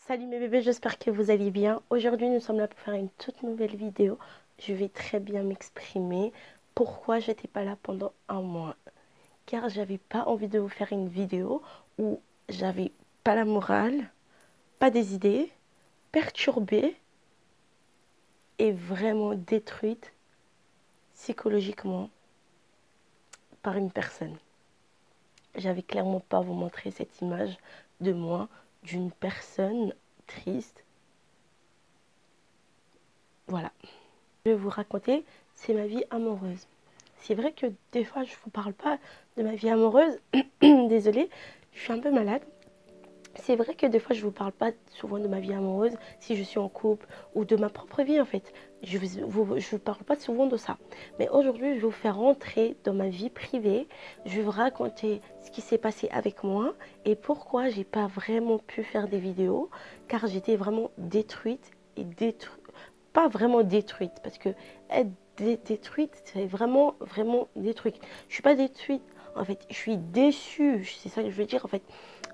Salut mes bébés, j'espère que vous allez bien. Aujourd'hui, nous sommes là pour faire une toute nouvelle vidéo. Je vais très bien m'exprimer. Pourquoi j'étais pas là pendant un mois? Car j'avais pas envie de vous faire une vidéo où j'avais pas la morale, pas des idées, perturbée et vraiment détruite psychologiquement par une personne. J'avais clairement pas à vous montrer cette image de moi, d'une personne triste. Voilà. Je vais vous raconter, c'est ma vie amoureuse. C'est vrai que des fois, je ne vous parle pas de ma vie amoureuse. Désolée, je suis un peu malade. C'est vrai que des fois, je ne vous parle pas souvent de ma vie amoureuse si je suis en couple ou de ma propre vie en fait. Je ne vous parle pas souvent de ça. Mais aujourd'hui, je vais vous faire rentrer dans ma vie privée. Je vais vous raconter ce qui s'est passé avec moi et pourquoi j'ai pas vraiment pu faire des vidéos. Car j'étais vraiment détruite et détruite. Pas vraiment détruite parce que être détruite, c'est vraiment détruite. Je suis pas détruite, en fait, je suis déçue, c'est ça que je veux dire en fait.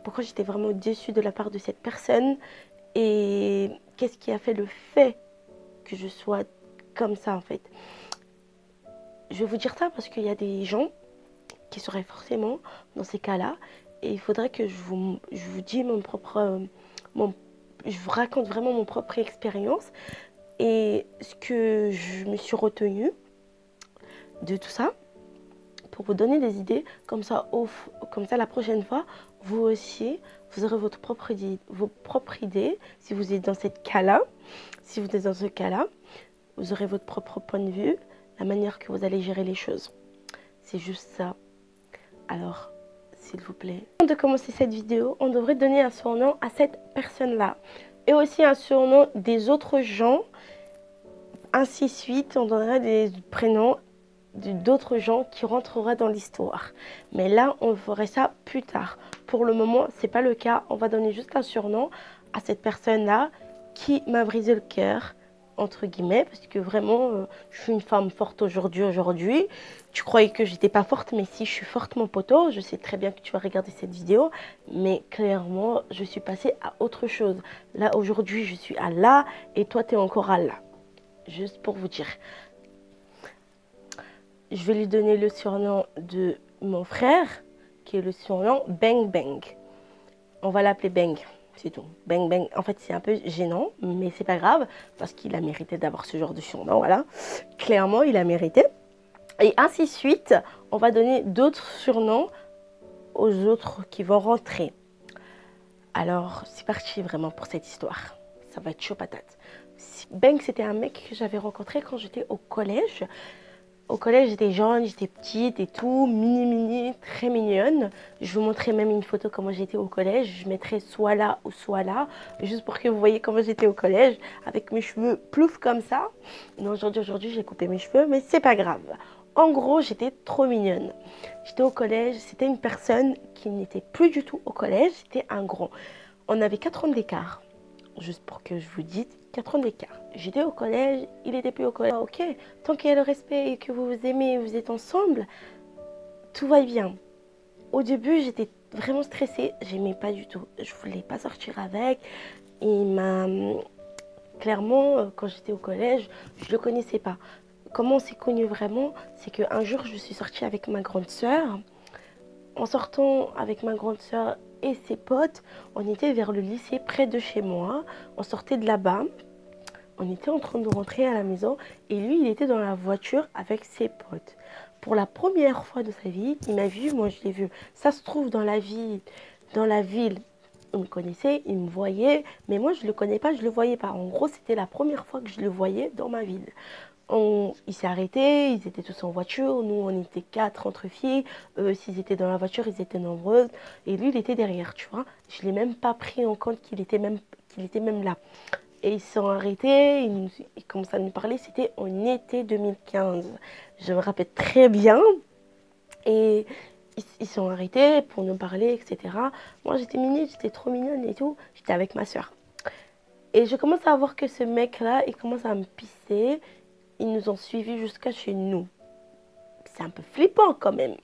Pourquoi j'étais vraiment déçue de la part de cette personne et qu'est-ce qui a fait le fait que je sois comme ça en fait. Je vais vous dire ça parce qu'il y a des gens qui seraient forcément dans ces cas-là et il faudrait que je vous dise je vous raconte vraiment mon propre expérience et ce que je me suis retenue de tout ça pour vous donner des idées. Comme ça, la prochaine fois, vous aussi, vous aurez vos propres idées. Si vous êtes dans cette cas-là, si vous êtes dans ce cas-là, vous aurez votre propre point de vue, la manière que vous allez gérer les choses. C'est juste ça. Alors, s'il vous plaît. Avant de commencer cette vidéo, on devrait donner un surnom à cette personne-là. Et aussi un surnom des autres gens. Ainsi de suite, on donnera des prénoms d'autres gens qui rentrera dans l'histoire. Mais là, on ferait ça plus tard. Pour le moment, c'est pas le cas. On va donner juste un surnom à cette personne-là qui m'a brisé le cœur, entre guillemets, parce que vraiment, je suis une femme forte aujourd'hui. Tu croyais que j'étais pas forte, mais si, je suis forte, mon poteau. Je sais très bien que tu vas regarder cette vidéo, mais clairement, je suis passée à autre chose. Là, aujourd'hui, je suis à là, et toi, tu es encore à là. Juste pour vous dire. Je vais lui donner le surnom de mon frère, qui est le surnom Bang Bang. On va l'appeler Bang, c'est tout. Bang Bang, en fait, c'est un peu gênant, mais c'est pas grave, parce qu'il a mérité d'avoir ce genre de surnom, voilà. Clairement, il a mérité. Et ainsi de suite, on va donner d'autres surnoms aux autres qui vont rentrer. Alors, c'est parti vraiment pour cette histoire. Ça va être chaud patate. Bang, c'était un mec que j'avais rencontré quand j'étais au collège. Au collège, j'étais jeune, j'étais petite et tout, mini, très mignonne. Je vous montrerai même une photo comment j'étais au collège. Je mettrai soit là ou soit là, juste pour que vous voyez comment j'étais au collège, avec mes cheveux plouf comme ça. Non, aujourd'hui, j'ai coupé mes cheveux, mais c'est pas grave. En gros, j'étais trop mignonne. J'étais au collège, c'était une personne qui n'était plus du tout au collège, c'était un grand. On avait 4 ans d'écart. Juste pour que je vous dise, 4 ans d'écart. J'étais au collège, il était plus au collège. Ok, tant qu'il y a le respect et que vous vous aimez, vous êtes ensemble, tout va bien. Au début, j'étais vraiment stressée, j'aimais pas du tout. Je voulais pas sortir avec. Il m'a clairement, quand j'étais au collège, je le connaissais pas. Comment on s'est connus vraiment? C'est qu'un jour, je suis sortie avec ma grande sœur. En sortant avec ma grande sœur et ses potes, on était vers le lycée près de chez moi. On sortait de là-bas. On était en train de rentrer à la maison et lui, il était dans la voiture avec ses potes. Pour la première fois de sa vie, il m'a vu, moi je l'ai vu. Ça se trouve dans la ville, il me connaissait, il me voyait, mais moi je le connais pas, je le voyais pas. En gros, c'était la première fois que je le voyais dans ma ville. Il s'est arrêté, ils étaient tous en voiture, nous on était 4 entre filles, eux s'ils étaient dans la voiture, ils étaient nombreuses, et lui il était derrière, tu vois. Je l'ai même pas pris en compte qu'il était même là. Et ils se sont arrêtés, ils commencent à nous parler, c'était en été 2015. Je me rappelle très bien. Et ils sont arrêtés pour nous parler, etc. Moi j'étais mignonne, j'étais trop mignonne et tout, j'étais avec ma soeur. Et je commence à voir que ce mec-là, il commence à me pisser. Ils nous ont suivis jusqu'à chez nous. C'est un peu flippant quand même.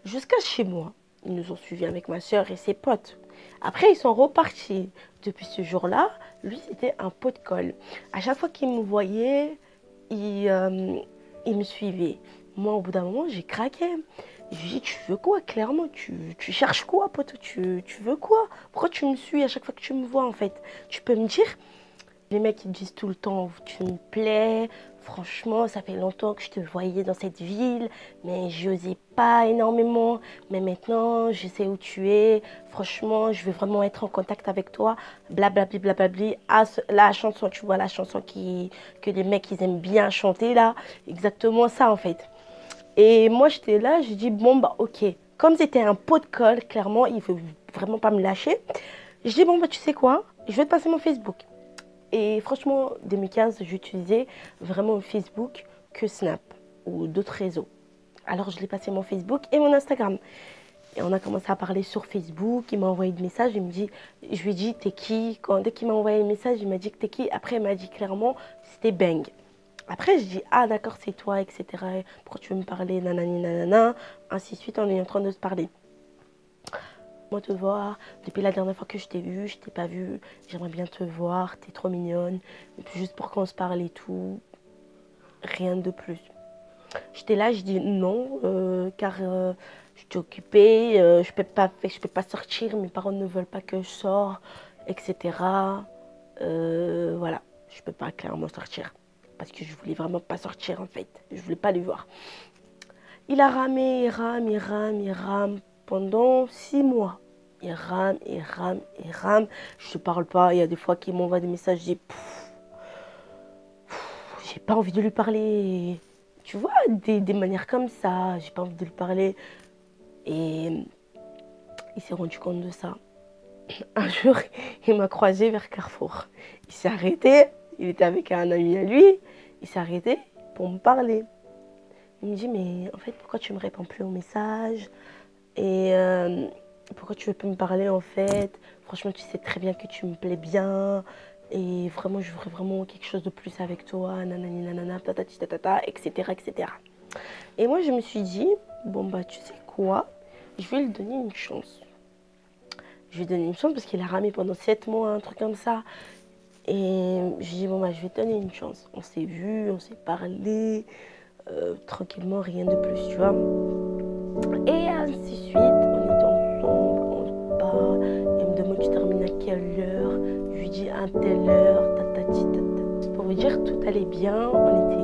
Jusqu'à chez moi. Ils nous ont suivis avec ma soeur et ses potes. Après, ils sont repartis. Depuis ce jour-là, lui, c'était un pot de colle. À chaque fois qu'il me voyait, il me suivait. Moi, au bout d'un moment, j'ai craqué. Je lui ai dit, tu veux quoi, clairement? Tu cherches quoi, poteau? Tu veux quoi? Pourquoi tu me suis à chaque fois que tu me vois, en fait? Tu peux me dire? Les mecs, ils me disent tout le temps, tu me plais. Franchement, ça fait longtemps que je te voyais dans cette ville, mais je n'osais pas énormément. Mais maintenant, je sais où tu es. Franchement, je veux vraiment être en contact avec toi. Blablabli, blablabli. Ah, la chanson, tu vois, la chanson que les mecs, ils aiment bien chanter, là. Exactement ça, en fait. Et moi, j'étais là, j'ai dit, bon, bah, ok. Comme c'était un pot de colle, clairement, il ne veut vraiment pas me lâcher. Je dis, bon, bah, tu sais quoi? Je vais te passer mon Facebook. Et franchement, 2015, j'utilisais vraiment Facebook que Snap ou d'autres réseaux. Alors, je l'ai passé mon Facebook et mon Instagram. Et on a commencé à parler sur Facebook. Il m'a envoyé des messages. Je lui ai dit, t'es qui? Dès qu'il m'a envoyé le message, il m'a dit que t'es qui? Après, il m'a dit clairement, c'était Bang. Après, je dis, ah d'accord, c'est toi, etc. Pourquoi tu veux me parler? Nanani, nanana. Ainsi de suite, on est en train de se parler. Moi te voir, depuis la dernière fois que je t'ai vue, je t'ai pas vue, j'aimerais bien te voir, t'es trop mignonne, et puis juste pour qu'on se parle et tout, rien de plus. J'étais là, je dis non, car je suis occupée, je peux pas sortir, mes parents ne veulent pas que je sorte, etc. Voilà, je peux pas clairement sortir, parce que je voulais vraiment pas sortir en fait, je voulais pas les voir. Il a ramé, il rame pendant 6 mois. Il rame, il rame, il rame. Je ne parle pas. Il y a des fois qu'il m'envoie des messages. Je dis, j'ai pas envie de lui parler. Tu vois, des manières comme ça. J'ai pas envie de lui parler. Et il s'est rendu compte de ça. Un jour, il m'a croisé vers Carrefour. Il s'est arrêté. Il était avec un ami à lui. Il s'est arrêté pour me parler. Il me dit, mais en fait, pourquoi tu ne me réponds plus aux messages? Et pourquoi tu veux pas me parler en fait? Franchement, tu sais très bien que tu me plais bien. Et vraiment, je voudrais vraiment quelque chose de plus avec toi. Nanani, nanana, tatati, tatata, etc., etc. Et moi, je me suis dit, bon, bah, tu sais quoi? Je vais lui donner une chance. Je vais lui donner une chance parce qu'il a ramé pendant 7 mois, un truc comme ça. Et je dis, bon, bah, je vais te donner une chance. On s'est vu, on s'est parlé. Tranquillement, rien de plus, tu vois. Et ainsi de suite, on est ensemble, on part. Il me demande, tu termines à quelle heure? Je lui dis à telle heure, tatati, tatati. Pour vous dire, tout allait bien, on était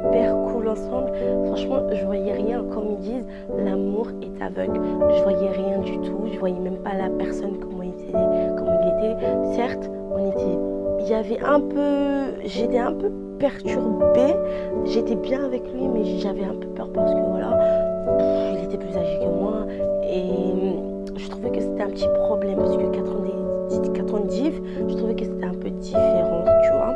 hyper cool ensemble. Franchement, je voyais rien, comme ils disent, l'amour est aveugle. Je voyais rien du tout, je voyais même pas la personne comment il était. Certes, j'étais un peu perturbée. J'étais bien avec lui, mais j'avais un peu peur parce que voilà, il était plus âgé que moi et je trouvais que c'était un petit problème parce que 90, je trouvais que c'était un peu différent, tu vois.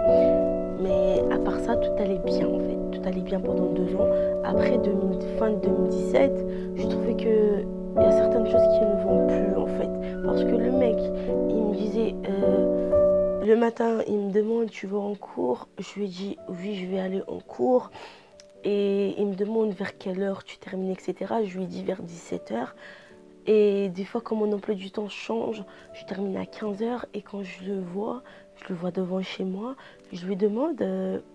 Mais à part ça, tout allait bien en fait. Tout allait bien pendant 2 ans. Après, fin 2017, je trouvais que il y a certaines choses qui ne vont plus en fait. Parce que le mec, il me disait... le matin, il me demande, tu vas en cours? Je lui dis, oui, je vais aller en cours. Et il me demande vers quelle heure tu termines, etc. Je lui dis vers 17h. Et des fois, quand mon emploi du temps change, je termine à 15h. Et quand je le vois devant chez moi. Je lui demande,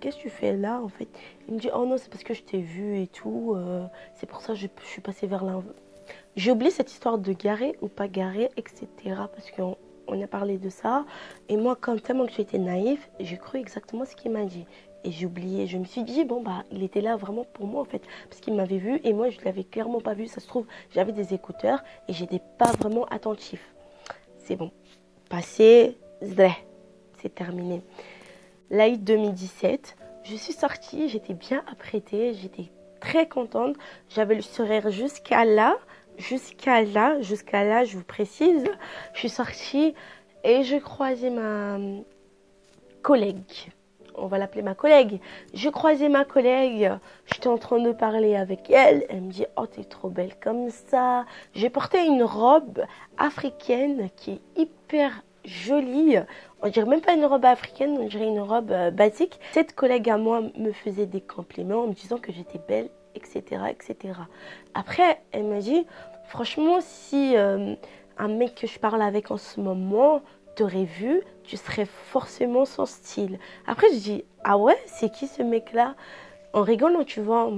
qu'est-ce que tu fais là, en fait? Il me dit, oh non, c'est parce que je t'ai vu et tout. C'est pour ça que je suis passée vers là. J'ai oublié cette histoire de garer ou pas garer, etc. Parce qu'on a parlé de ça. Et moi, comme tellement que j'étais naïve, j'ai cru exactement ce qu'il m'a dit. Et j'ai oublié. Je me suis dit, bon, bah, il était là vraiment pour moi, en fait. Parce qu'il m'avait vu et moi, je ne l'avais clairement pas vu. Ça se trouve, j'avais des écouteurs et j'étais pas vraiment attentif. C'est bon. Passé, c'est terminé. L'Aïd 2017, je suis sortie, j'étais bien apprêtée, j'étais très contente. J'avais le sourire jusqu'à là, je vous précise. Je suis sortie et je croisais ma collègue. On va l'appeler ma collègue. Je croisais ma collègue, j'étais en train de parler avec elle. Elle me dit, oh, t'es trop belle comme ça. J'ai porté une robe africaine qui est hyper jolie. On dirait même pas une robe africaine, on dirait une robe basique. Cette collègue à moi me faisait des compliments en me disant que j'étais belle, etc., etc. Après, elle m'a dit, franchement, si un mec que je parle avec en ce moment t'aurait vu, tu serais forcément son style. Après, je dis, ah ouais, c'est qui ce mec-là? En rigolant, tu vois.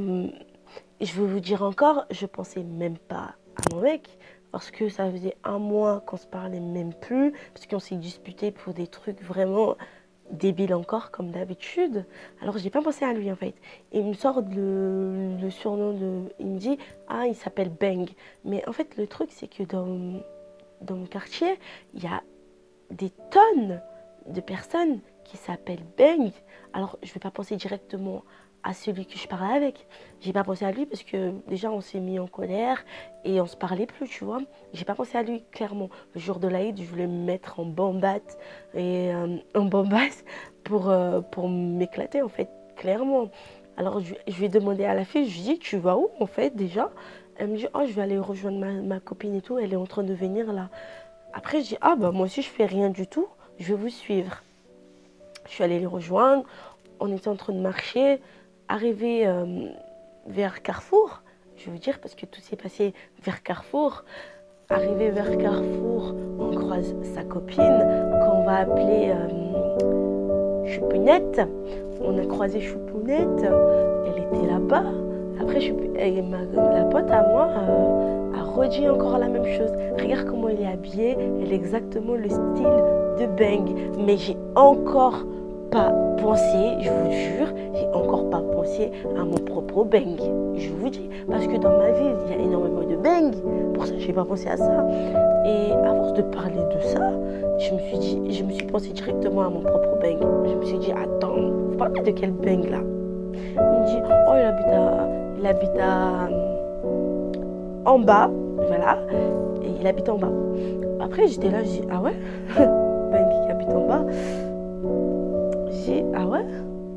Je veux vous dire encore, je pensais même pas à mon mec. Parce que ça faisait un mois qu'on se parlait même plus. Parce qu'on s'est disputé pour des trucs vraiment débiles encore, comme d'habitude. Alors, j'ai pas pensé à lui, en fait. Et il me sort le surnom de... Il me dit, ah, il s'appelle Bang. Mais en fait, le truc, c'est que dans mon quartier, il y a des tonnes de personnes qui s'appellent Bang. Alors, je ne vais pas penser directement à celui que je parlais avec. J'ai pas pensé à lui parce que déjà on s'est mis en colère et on se parlait plus, tu vois. J'ai pas pensé à lui clairement. Le jour de l'Aïd, je voulais me mettre en bambate et en bambasse pour m'éclater en fait, clairement. Alors je vais demander à la fille, je lui dis tu vas où en fait déjà? Elle me dit oh je vais aller rejoindre ma copine et tout, elle est en train de venir là. Après je dis ah bah moi aussi je fais rien du tout, je vais vous suivre. Je suis allée les rejoindre, on était en train de marcher. Arrivé vers Carrefour, je veux dire, parce que tout s'est passé vers Carrefour. Arrivé vers Carrefour, on croise sa copine, qu'on va appeler Choupounette. On a croisé Choupounette, elle était là-bas. Après, la pote à moi a redit encore la même chose. Regarde comment elle est habillée, elle est exactement le style de Bang. Mais j'ai encore pas pensé, je vous jure, j'ai encore pas pensé à mon propre Bang. Je vous dis, parce que dans ma ville, il y a énormément de Bang. Pour ça, j'ai pas pensé à ça. Et à force de parler de ça, je me suis pensé directement à mon propre Bang. Je me suis dit, attends, vous parlez de quel Bang là? Il me dit, oh, il habite en bas, voilà, et il habite en bas. Après, j'étais là, je dis, ah ouais, Bang qui habite en bas. J'ai dit, ah ouais,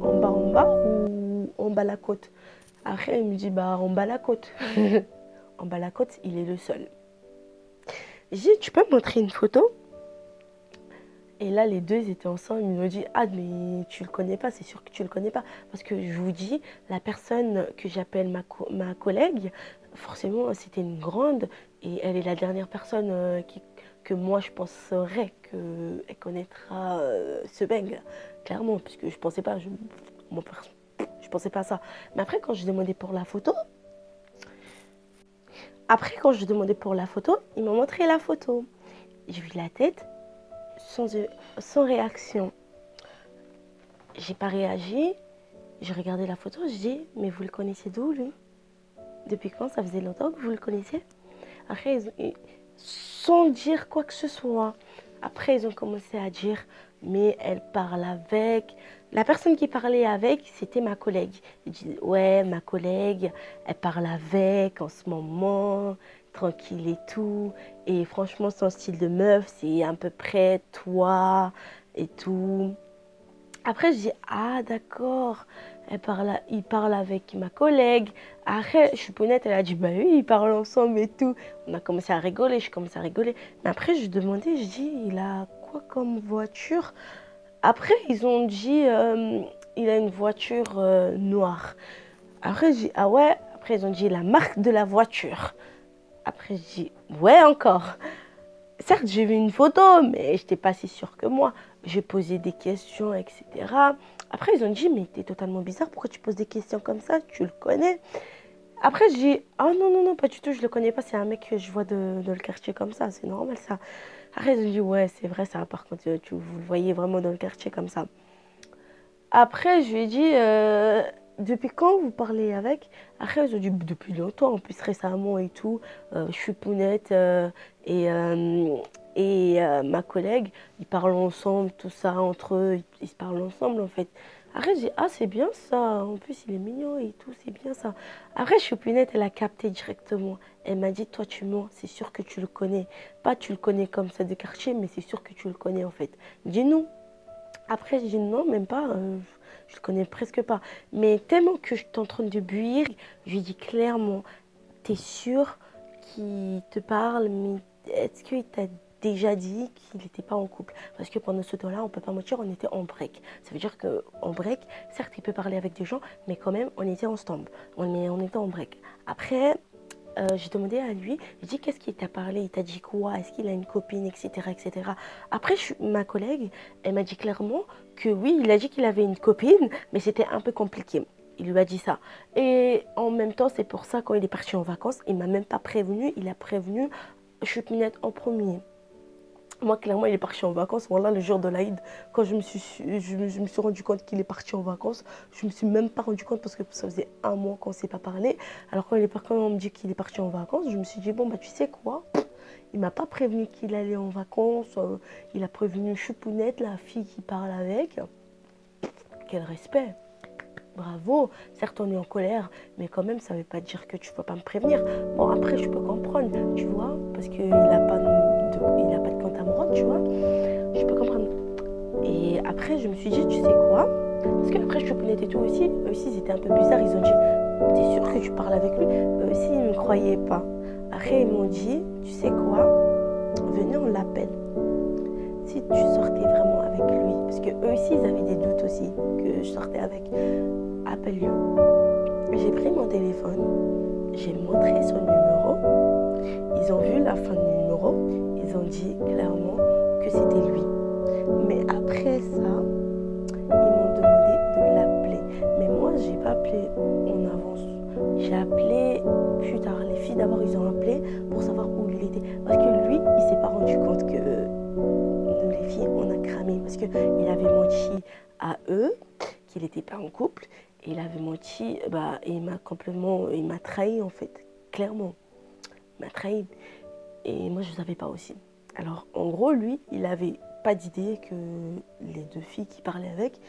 en bas ou en bas la côte? Après, il me dit, bah en bas la côte. En bas la côte, il est le seul. J'ai dit, tu peux me montrer une photo? Et là, les deux ils étaient ensemble. Ils me disent, ah, mais tu le connais pas, c'est sûr que tu le connais pas. Parce que je vous dis, la personne que j'appelle ma collègue, forcément, c'était une grande. Et elle est la dernière personne que moi, je penserais qu'elle connaîtra ce Bang. Clairement, puisque je pensais pas, je pensais pas à ça. Mais après, quand je demandais pour la photo, ils m'ont montré la photo. J'ai vu la tête. Sans réaction. J'ai pas réagi. J'ai regardé la photo. Je dis, mais vous le connaissez d'où, lui? Depuis quand? Ça faisait longtemps que vous le connaissiez? Après, sans dire quoi que ce soit. Après, ils ont commencé à dire, mais elle parle avec. La personne qui parlait avec, c'était ma collègue. Je dis, ouais, ma collègue, elle parle avec en ce moment, tranquille et tout. Et franchement, son style de meuf, c'est à peu près toi et tout. Après, je dis, ah d'accord, il parle avec ma collègue. Après, je suis honnête, elle a dit, bah oui, ils parlent ensemble et tout. On a commencé à rigoler, je commence à rigoler. Mais après, je demandais, je dis, il a quoi comme voiture? Après, ils ont dit, il a une voiture noire. Après, je dis, ah ouais. Après, ils ont dit la marque de la voiture. Après, je dis, ouais, encore. Certes, j'ai vu une photo, mais je n'étais pas si sûre que moi. J'ai posé des questions, etc. Après, ils ont dit, mais t'es totalement bizarre, pourquoi tu poses des questions comme ça? Tu le connais? Après, je dis, ah non, non, non, pas du tout, je le connais pas, c'est un mec que je vois dans le quartier comme ça, c'est normal ça. Après, ils ont dit, ouais, c'est vrai ça, par contre, vous le voyez vraiment dans le quartier comme ça. Après, je lui ai dit, depuis quand vous parlez avec? Après, ils ont dit, depuis longtemps, en plus récemment et tout. Choupounette et, ma collègue, ils parlent ensemble, tout ça, entre eux, ils se parlent ensemble en fait. Après, j'ai dit, ah, c'est bien ça, en plus, il est mignon et tout, c'est bien ça. Après, Choupounette, elle a capté directement. Elle m'a dit, toi, tu mens, c'est sûr que tu le connais. Pas tu le connais comme ça de quartier, mais c'est sûr que tu le connais en fait. Dis-nous. Après, j'ai dit non, même pas. Je le connais presque pas. Mais tellement que je suis en train de buire, je lui dis clairement, t'es sûr qu'il te parle, mais est-ce qu'il t'a déjà dit qu'il n'était pas en couple? Parce que pendant ce temps-là, on ne peut pas mentir, on était en break. Ça veut dire qu'en break, certes, il peut parler avec des gens, mais quand même, on était ensemble. On était en break. Après, j'ai demandé à lui, j'ai dit qu'est-ce qu'il t'a parlé, il t'a dit quoi, est-ce qu'il a une copine, etc. etc. Après, ma collègue, elle m'a dit clairement que oui, il a dit qu'il avait une copine, mais c'était un peu compliqué. Il lui a dit ça. Et en même temps, c'est pour ça, quand il est parti en vacances, il m'a même pas prévenu, il a prévenu Choupinette en premier. Moi, clairement, il est parti en vacances. Voilà, le jour de l'Aïd, quand je me suis rendu compte qu'il est parti en vacances, je me suis même pas rendu compte parce que ça faisait un mois qu'on ne s'est pas parlé. Alors, quand on me dit qu'il est parti en vacances, je me suis dit, bon, bah, tu sais quoi? Il m'a pas prévenu qu'il allait en vacances. Il a prévenu Choupounette, la fille qui parle avec. Quel respect! Bravo, certes on est en colère, mais quand même ça ne veut pas dire que tu ne peux pas me prévenir. Bon après je peux comprendre, tu vois, parce qu'il n'a pas, de compte à me rendre, tu vois. Je peux comprendre. Et après je me suis dit, tu sais quoi? Parce que après je te connais et tout aussi, eux aussi ils étaient un peu bizarres, ils ont dit, t'es sûr que tu parles avec lui? Eux aussi ils ne me croyaient pas. Après ils m'ont dit, tu sais quoi? Venez on l'appelle. Si tu sortais vraiment avec lui, parce que eux aussi ils avaient des doutes aussi que je sortais avec, appelle-le. J'ai pris mon téléphone, j'ai montré son numéro, ils ont vu la fin du numéro, ils ont dit clairement que c'était lui. Mais après ça, ils m'ont demandé de l'appeler. Mais moi, j'ai pas appelé en avance. J'ai appelé plus tard. Les filles d'abord, ils ont appelé pour savoir où il était. Parce que lui, il s'est pas rendu compte que nous, les filles, on a cramé. Parce qu'il avait menti à eux qu'il n'était pas en couple. Et il avait menti, bah, et il m'a trahi en fait, clairement. Il m'a trahi. Et moi, je ne savais pas aussi. Alors, en gros, lui, il n'avait pas d'idée que les deux filles qui parlaient avec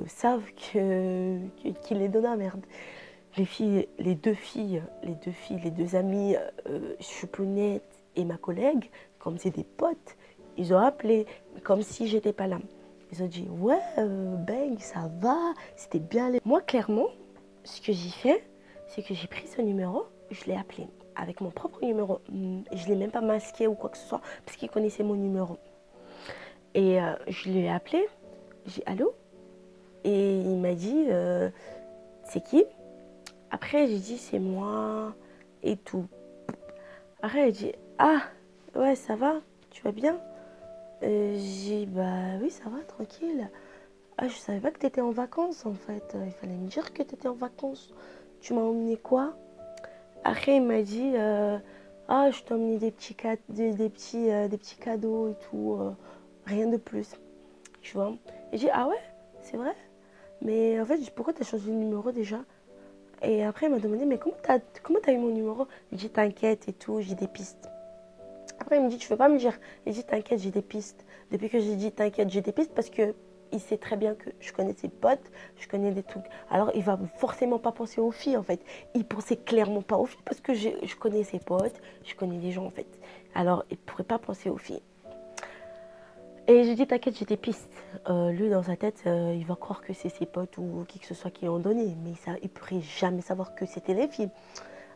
savent qu'il est dans la merde. Les deux amies, Choupounette et ma collègue, comme c'est des potes, ils ont appelé, comme si j'étais pas là. Ils ont dit, ouais, Beng, ça va, c'était bien. Moi, clairement, ce que j'ai fait, c'est que j'ai pris ce numéro, je l'ai appelé avec mon propre numéro. Je ne l'ai même pas masqué ou quoi que ce soit, parce qu'il connaissait mon numéro. Et je l'ai appelé, j'ai dit, allô? Et il m'a dit, c'est qui? Après, j'ai dit, c'est moi et tout. Après, il dit, ah, ouais, ça va? Tu vas bien? J'ai dit, bah oui, ça va, tranquille. Ah, je savais pas que tu étais en vacances, en fait. Il fallait me dire que tu étais en vacances. Tu m'as emmené quoi? Après, il m'a dit, ah, je t'ai emmené des petits cadeaux et tout. Rien de plus. Tu vois? Et j'ai dit, ah ouais, c'est vrai? Mais en fait, pourquoi tu as changé de numéro déjà? Et après, il m'a demandé, mais comment t'as eu mon numéro? J'ai dit, t'inquiète et tout, j'ai des pistes. Après, il me dit, tu veux pas me dire? J'ai dit, t'inquiète, j'ai des pistes. Depuis que j'ai dit, t'inquiète, j'ai des pistes, parce que il sait très bien que je connais ses potes, je connais des trucs. Alors, il va forcément pas penser aux filles, en fait. Il pensait clairement pas aux filles, parce que je connais ses potes, je connais des gens, en fait. Alors, il pourrait pas penser aux filles. Et je dis, t'inquiète, j'ai des pistes. Lui, dans sa tête, il va croire que c'est ses potes ou qui que ce soit qui l'ont donné. Mais ça, il pourrait jamais savoir que c'était les filles.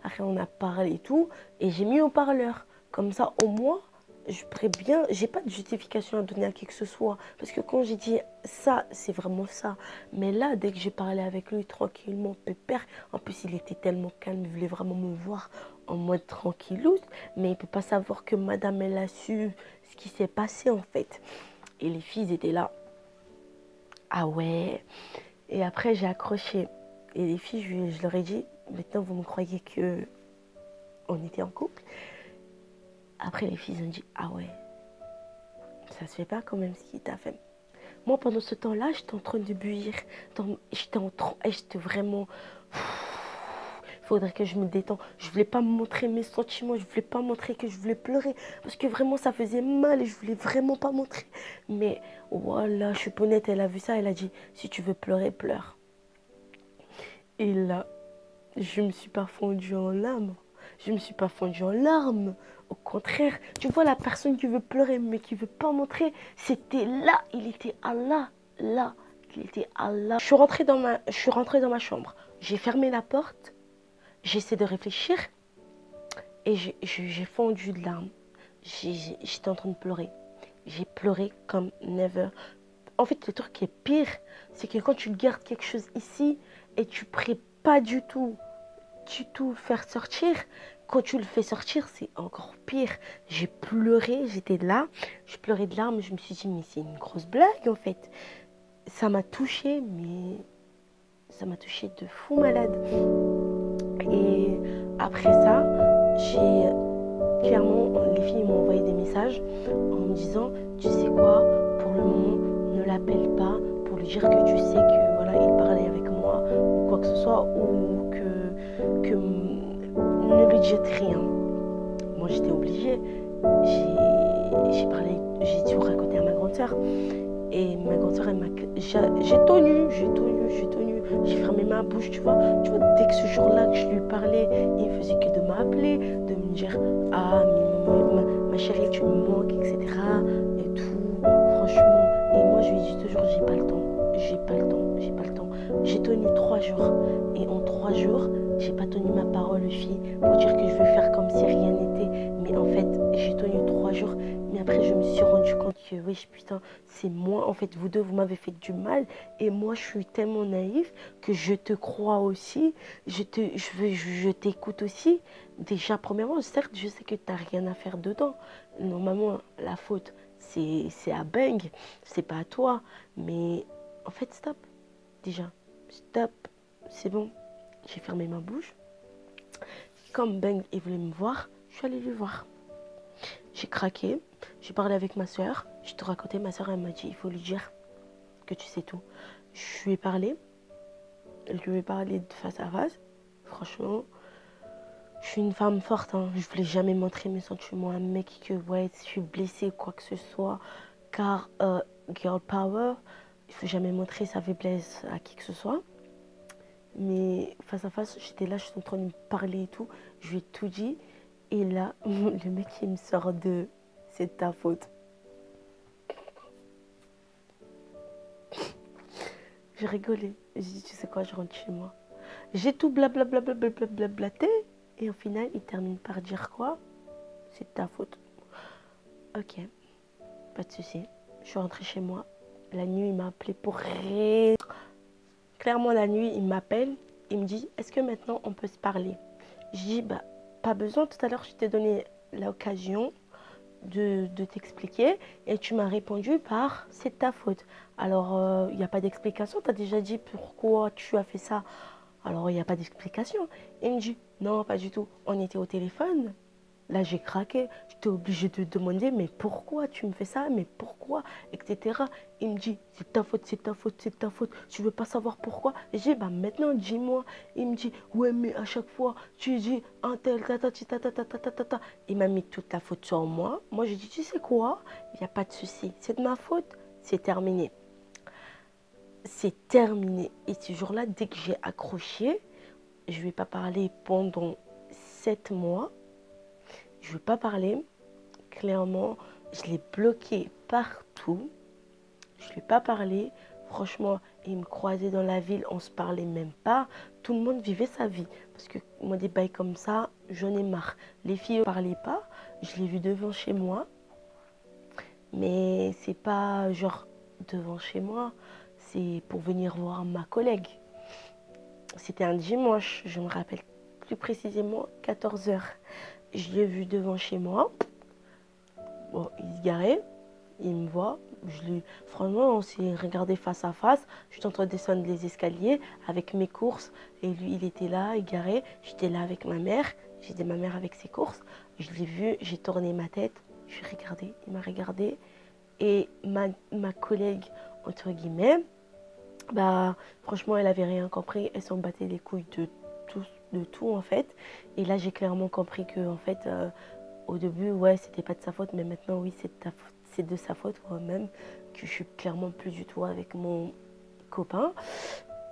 Après, on a parlé et tout. Et j'ai mis au parleur. Comme ça, au moins, je pourrais bien... J'ai pas de justification à donner à qui que ce soit. Parce que quand j'ai dit ça, c'est vraiment ça. Mais là, dès que j'ai parlé avec lui tranquillement, pépère. En plus, il était tellement calme. Il voulait vraiment me voir en mode tranquillousse. Mais il peut pas savoir que madame, elle a su ce qui s'est passé, en fait. Et les filles étaient là. Ah ouais. Et après, j'ai accroché. Et les filles, je leur ai dit, maintenant, vous me croyez que on était en couple? Après, les filles ont dit, ah ouais, ça se fait pas quand même ce qu'il t'a fait. Moi, pendant ce temps-là, j'étais en train de bouillir. J'étais vraiment... Il faudrait que je me détende. Je voulais pas me montrer mes sentiments. Je voulais pas montrer que je voulais pleurer. Parce que vraiment, ça faisait mal et je voulais vraiment pas montrer. Mais voilà, je suis honnête, elle a vu ça. Elle a dit, si tu veux pleurer, pleure. Et là, je me suis pas fondue en larmes. Je me suis pas fondue en larmes. Au contraire, tu vois la personne qui veut pleurer mais qui veut pas montrer, c'était là, il était Allah, là, il était Allah. Je suis rentrée dans ma chambre. J'ai fermé la porte. J'essaie de réfléchir et j'ai fondu de larmes. J'étais en train de pleurer. J'ai pleuré comme never. En fait, le truc qui est pire, c'est que quand tu gardes quelque chose ici et tu ne pries pas du tout faire sortir, quand tu le fais sortir, c'est encore pire. J'ai pleuré, j'étais là, je pleurais de larmes, je me suis dit, mais c'est une grosse blague en fait. Ça m'a touchée, mais ça m'a touchée de fou malade. Et après ça, j'ai clairement, les filles m'ont envoyé des messages en me disant, tu sais quoi, pour le moment, ne l'appelle pas pour lui dire que tu sais que voilà, il parlait avec moi ou quoi que ce soit, ou que ne lui dites rien. Moi, j'étais obligée. J'ai tout raconté à ma grande sœur. Et ma grande sœur, j'ai tenu. J'ai fermé ma bouche, tu vois. Dès que ce jour-là que je lui parlais, il ne faisait que de m'appeler, de me dire, ah, mais ma chérie, tu me manques, etc. Et tout, franchement. Et moi, je lui dis toujours, j'ai pas le temps. J'ai tenu 3 jours. Et en 3 jours, j'ai pas tenu ma parole aux filles pour dire que je veux faire comme si rien n'était. Mais en fait, j'ai tenu 3 jours. Mais après, je me suis rendu compte que, oui, putain, c'est moi. En fait, vous deux, vous m'avez fait du mal. Et moi, je suis tellement naïf que je te crois aussi. Je t'écoute aussi. Déjà, premièrement, certes, je sais que tu n'as rien à faire dedans. Normalement, la faute, c'est à Bang. C'est pas à toi. Mais en fait, stop. Déjà, stop. C'est bon. J'ai fermé ma bouche. Comme Bang, il voulait me voir, je suis allée lui voir. J'ai craqué, j'ai parlé avec ma soeur, je te racontais, ma soeur, elle m'a dit, il faut lui dire que tu sais tout. Je lui ai parlé de face à face. Franchement, je suis une femme forte, hein. Je voulais jamais montrer mes sentiments à un mec que, ouais, je suis blessée, quoi que ce soit. Car, girl power, il faut jamais montrer sa faiblesse à qui que ce soit. Mais face à face, j'étais là, je suis en train de me parler et tout. Je lui ai tout dit. Et là, le mec, il me sort de « c'est ta faute ». J'ai rigolé. J'ai dit, tu sais quoi, je rentre chez moi. J'ai tout blablablaté. Et au final, il termine par dire quoi? C'est ta faute. Ok, pas de souci. Je suis rentrée chez moi. La nuit, il m'a appelé pour rien. Clairement, la nuit, il m'appelle. Il me dit, est-ce que maintenant, on peut se parler? Je dis, bah, pas besoin. Tout à l'heure, je t'ai donné l'occasion de t'expliquer et tu m'as répondu par c'est ta faute. Alors, il n'y a pas d'explication. Tu as déjà dit pourquoi tu as fait ça. Alors, il n'y a pas d'explication. Il me dit, non, pas du tout. On était au téléphone. Là, j'ai craqué. J'étais obligée de demander, mais pourquoi tu me fais ça? Mais pourquoi? Etc. Il me dit, c'est ta faute, c'est ta faute, c'est ta faute. Tu veux pas savoir pourquoi? J'ai dit, bah maintenant, dis-moi. Il me dit, ouais, mais à chaque fois, tu dis un tel, ta. Il m'a mis toute la faute sur moi. Moi, j'ai dit, tu sais quoi? Il n'y a pas de souci. C'est de ma faute. C'est terminé. C'est terminé. Et ce jour-là, dès que j'ai accroché, je ne lui ai pas parlé pendant 7 mois. Je ne veux pas parler. Clairement, je l'ai bloqué partout. Je ne lui ai pas parlé. Franchement, il me croisait dans la ville, on ne se parlait même pas. Tout le monde vivait sa vie. Parce que moi, des bails comme ça, j'en ai marre. Les filles ne parlaient pas. Je l'ai vu devant chez moi. Mais c'est pas genre devant chez moi. C'est pour venir voir ma collègue. C'était un dimanche, je me rappelle plus précisément, 14 h. Je l'ai vu devant chez moi. Bon, il se garait, il me voit. Franchement, on s'est regardé face à face. Je suis en train de descendre les escaliers avec mes courses. Et lui, il était là, il garait. J'étais là avec ma mère. J'étais ma mère avec ses courses. Je l'ai vu, j'ai tourné ma tête. Je l'ai regardé, il m'a regardé. Et ma collègue, entre guillemets, bah, franchement, elle avait rien compris. Elle s'en battait les couilles de tout en fait. Et là, j'ai clairement compris que en fait, au début, ouais, c'était pas de sa faute, mais maintenant, oui, c'est de sa faute même que je suis clairement plus du tout avec mon copain.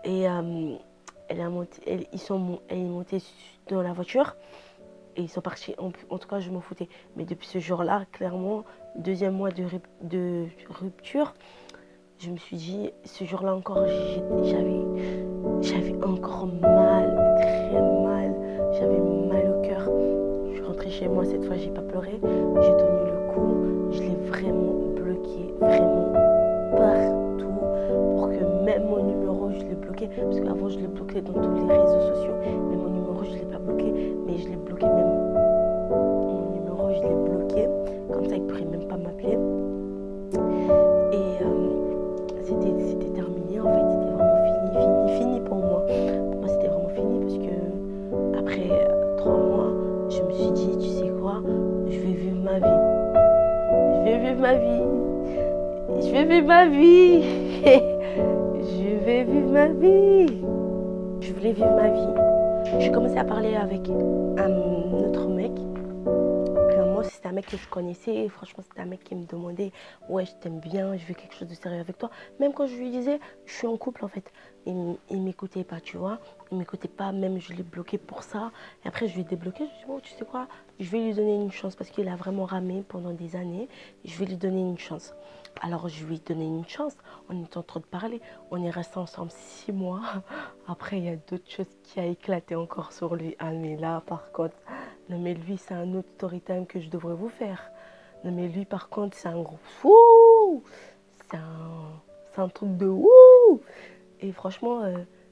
Et elle est montée dans la voiture et ils sont partis. En tout cas, je m'en foutais. Mais depuis ce jour-là, clairement, deuxième mois de rupture. Je me suis dit, ce jour-là encore, j'avais encore mal, très mal. J'avais mal au cœur. Je suis rentrée chez moi, cette fois, j'ai pas pleuré. J'ai tenu le coup. Je l'ai vraiment bloqué, vraiment partout. Pour que même mon numéro, je l'ai bloqué. Parce qu'avant, je l'ai bloqué dans tous les réseaux sociaux. Mais mon numéro, je ne l'ai pas bloqué. Mais je l'ai bloqué même vivre ma vie. Je vais vivre ma vie. Je voulais vivre ma vie. J'ai commencé à parler avec un autre mec. Moi, c'était un mec que je connaissais. Et franchement, c'était un mec qui me demandait: ouais, je t'aime bien, je veux quelque chose de sérieux avec toi. Même quand je lui disais: je suis en couple, en fait, il m'écoutait pas, tu vois. Il m'écoutait pas, même je l'ai bloqué pour ça. Et après, je l'ai débloqué. Je me suis dit: bon, tu sais quoi, je vais lui donner une chance parce qu'il a vraiment ramé pendant des années. Je vais lui donner une chance. Alors, je lui ai donné une chance. On était en train de parler. On est restés ensemble 6 mois. Après, il y a d'autres choses qui a éclaté encore sur lui. Ah, mais là, par contre, non, mais lui, c'est un autre story time que je devrais vous faire. Non, mais lui, par contre, c'est un gros fou. C'est un truc de wouh. Et franchement,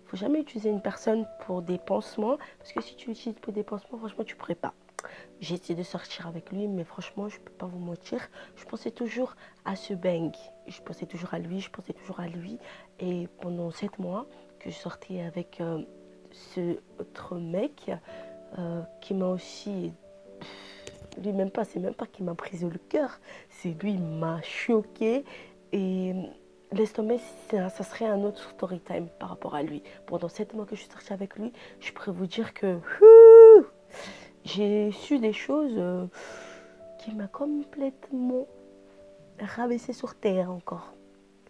faut jamais utiliser une personne pour des pansements. Parce que si tu l'utilises pour des pansements, franchement, tu pourrais pas. J'ai essayé de sortir avec lui, mais franchement, je peux pas vous mentir. Je pensais toujours à ce bang. Je pensais toujours à lui, je pensais toujours à lui. Et pendant 7 mois que je sortais avec ce autre mec qui m'a aussi... Lui, même pas, c'est même pas qu'il m'a brisé le cœur. C'est lui, il m'a choqué. Et laisse tomber, ça serait un autre story time par rapport à lui. Pendant 7 mois que je suis sortie avec lui, je pourrais vous dire que... j'ai su des choses qui m'a complètement rabaissé sur terre encore.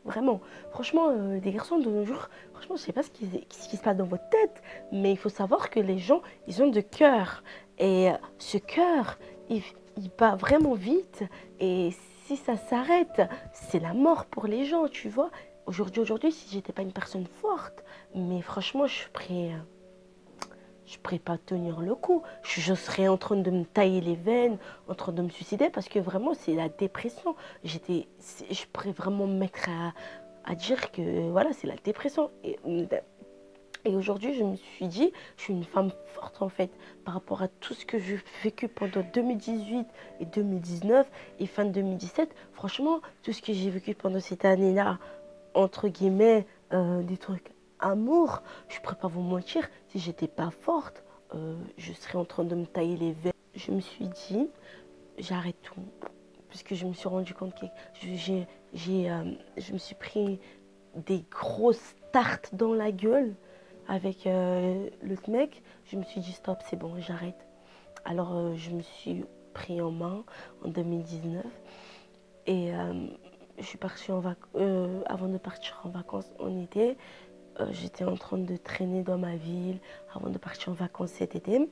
Vraiment. Franchement, des garçons de nos jours, franchement, je sais pas ce qui se passe dans votre tête, mais il faut savoir que les gens, ils ont de cœur. Et ce cœur, il bat vraiment vite. Et si ça s'arrête, c'est la mort pour les gens, tu vois. Aujourd'hui, si j'étais pas une personne forte, mais franchement, je pourrais pas tenir le coup. Je serais en train de me tailler les veines, en train de me suicider parce que vraiment c'est la dépression. Je pourrais vraiment me mettre à dire que voilà, c'est la dépression. Et aujourd'hui, je me suis dit, je suis une femme forte en fait par rapport à tout ce que j'ai vécu pendant 2018 et 2019 et fin 2017. Franchement, tout ce que j'ai vécu pendant cette année-là, entre guillemets, des trucs amour, je ne pourrais pas vous mentir, si j'étais pas forte, je serais en train de me tailler les veines. Je me suis dit, j'arrête tout, puisque je me suis rendu compte que je me suis pris des grosses tartes dans la gueule avec l'autre mec. Je me suis dit stop, c'est bon, j'arrête. Alors je me suis pris en main en 2019 et je suis partie en avant de partir en vacances en été. J'étais en train de traîner dans ma ville avant de partir en vacances cet été.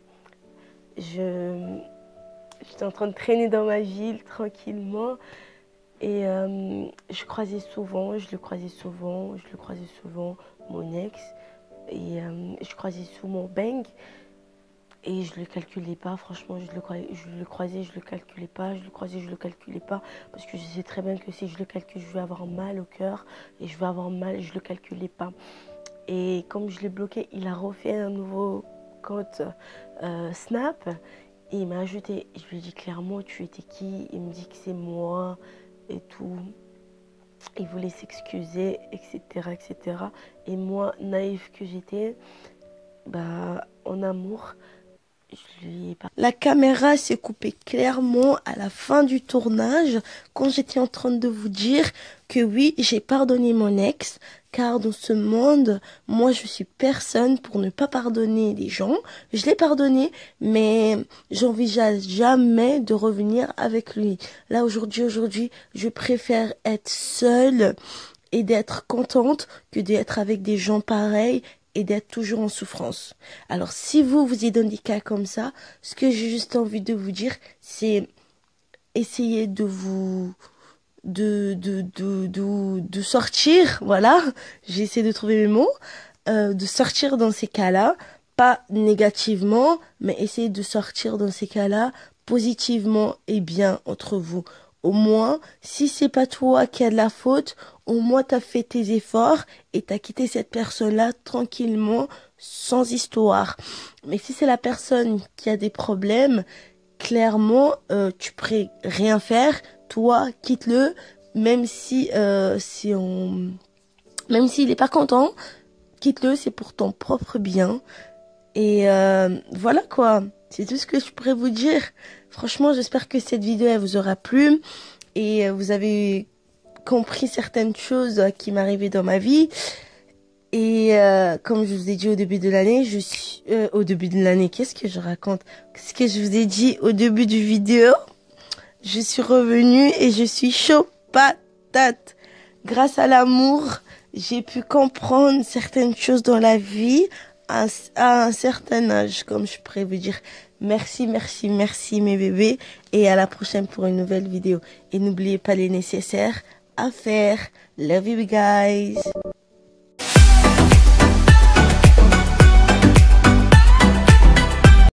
J'étais en train de traîner dans ma ville tranquillement et je le croisais souvent, mon ex. Et je croisais souvent bang et je le calculais pas, franchement, je le croisais, je le calculais pas, je le croisais, je le calculais pas, parce que je sais très bien que si je le calcule, je vais avoir mal au cœur et je vais avoir mal, je le calculais pas. Et comme je l'ai bloqué, il a refait un nouveau compte Snap et il m'a ajouté. Je lui ai dit clairement, tu étais qui? Il me dit que c'est moi et tout. Il voulait s'excuser, etc., etc. Et moi, naïve que j'étais, bah, en amour, je lui ai pas... La caméra s'est coupée clairement à la fin du tournage, quand j'étais en train de vous dire que oui, j'ai pardonné mon ex, car dans ce monde, moi, je suis personne pour ne pas pardonner les gens. Je l'ai pardonné, mais j'envisage jamais de revenir avec lui. Là, aujourd'hui, je préfère être seule et d'être contente que d'être avec des gens pareils et d'être toujours en souffrance. Alors, si vous êtes dans des cas comme ça, ce que j'ai juste envie de vous dire, c'est essayer de vous... de sortir, voilà, j'ai essayé de trouver mes mots, de sortir dans ces cas-là, pas négativement, mais essayer de sortir dans ces cas-là positivement et bien entre vous. Au moins, si c'est pas toi qui as de la faute, au moins t'as fait tes efforts et t'as quitté cette personne-là tranquillement, sans histoire. Mais si c'est la personne qui a des problèmes, clairement, tu pourrais rien faire. Toi, quitte-le, même si même s'il est pas content, quitte-le, c'est pour ton propre bien. Et voilà quoi, c'est tout ce que je pourrais vous dire. Franchement, j'espère que cette vidéo elle vous aura plu et vous avez compris certaines choses qui m'arrivaient dans ma vie. Et comme je vous ai dit au début de l'année, qu'est-ce que je raconte? Ce que je vous ai dit au début du vidéo, je suis revenue et je suis chaud patate. Grâce à l'amour, j'ai pu comprendre certaines choses dans la vie à un certain âge, comme je pourrais vous dire. Merci, merci, merci mes bébés. Et à la prochaine pour une nouvelle vidéo. Et n'oubliez pas les nécessaires à faire. Love you guys.